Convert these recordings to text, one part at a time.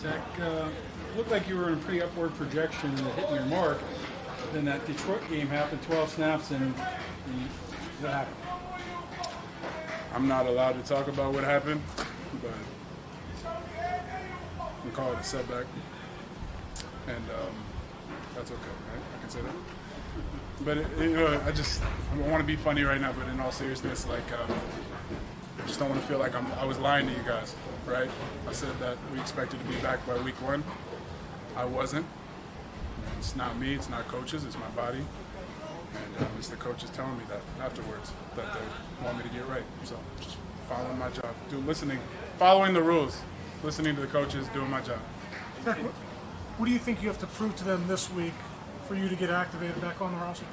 Zach, it looked like you were in a pretty upward projection and hitting your mark. Then that Detroit game happened, 12 snaps, and what happened? I'm not allowed to talk about what happened, but we call it a setback, and that's okay, right? I can say that. But I want to be funny right now, but in all seriousness, I just don't want to feel like I was lying to you guys, right? I said that we expected to be back by week 1. I wasn't. It's not me, it's not coaches, it's my body. And it's the coaches telling me that afterwards, that they want me to get right. So just following my job, following the rules, listening to the coaches, doing my job. Zach, what do you think you have to prove to them this week for you to get activated back on the roster?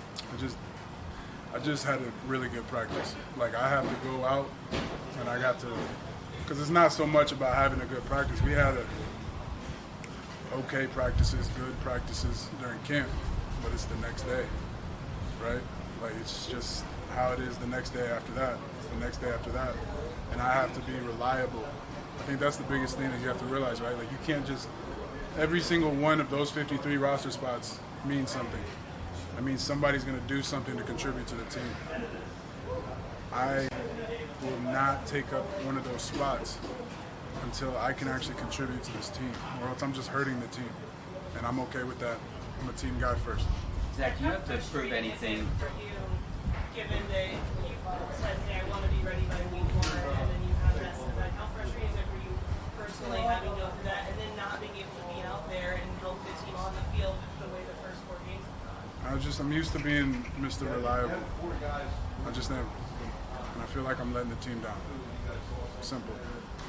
I just had a really good practice. I have to go out and I got to, because it's not so much about having a good practice. We had okay practices, good practices during camp, but it's the next day, right? It's just how it is the next day after that. It's the next day after that. And I have to be reliable. I think that's the biggest thing that you have to realize, right? You can't just, every single one of those 53 roster spots means something. That means somebody's going to do something to contribute to the team. I will not take up one of those spots until I can actually contribute to this team, or else I'm just hurting the team. And I'm okay with that. I'm a team guy first. Zach, do you have to prove anything? For you, given that you said, hey, I want to be ready by week 1, and then you have that setback, how frustrating is it for you personally having to go through that, and then not being able to be out there and help the team on the field the way the first 4 games have gone? I'm used to being Mr. Reliable. I just never. And I feel like I'm letting the team down. Simple.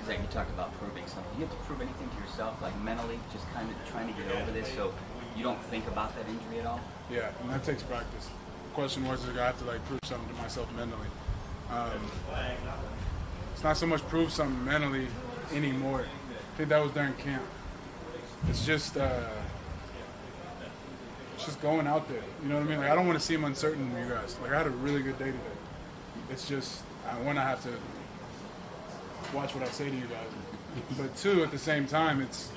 Zach, you talked about proving something. Do you have to prove anything to yourself, mentally, just kind of trying to get over this so you don't think about that injury at all? Yeah, and that takes practice. The question was, do I have to prove something to myself mentally? It's not so much prove something mentally anymore. I think that was during camp. It's just going out there. You know what I mean? I don't want to seem uncertain to you guys. I had a really good day today. It's just, I have to watch what I say to you guys. But 2, at the same time, it's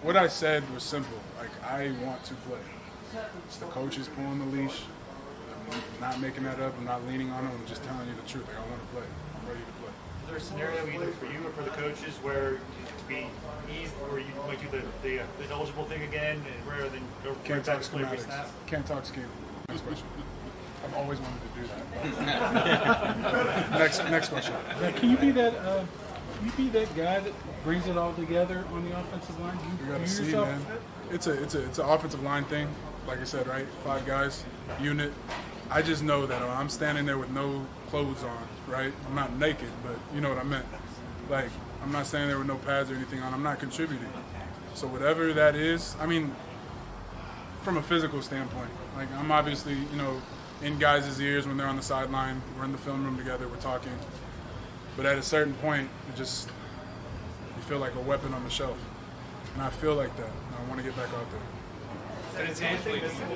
what I said was simple. I want to play. It's the coaches pulling the leash. I'm not making that up. I'm not leaning on them. I'm just telling you the truth. I want to play. I'm ready to play. Is there a scenario either for you or for the coaches where to be eased, or you might do the eligible thing again, rather than go Can't back talk to play every schematics. snap? Can't talk scheme. Next question. I've always wanted to do that. next question. Yeah, can you be that guy that brings it all together on the offensive line? Do You got you to see, yourself man. fit? It's an offensive line thing. Like I said, right? 5 guys, unit. I just know that when I'm standing there with no clothes on, right? I'm not naked, but you know what I meant. I'm not standing there with no pads or anything on. I'm not contributing. So whatever that is, from a physical standpoint, I'm obviously, in guys' ears when they're on the sideline. We're in the film room together. We're talking. But at a certain point, you feel like a weapon on the shelf. And I feel like that. And I want to get back out there. Did it seem like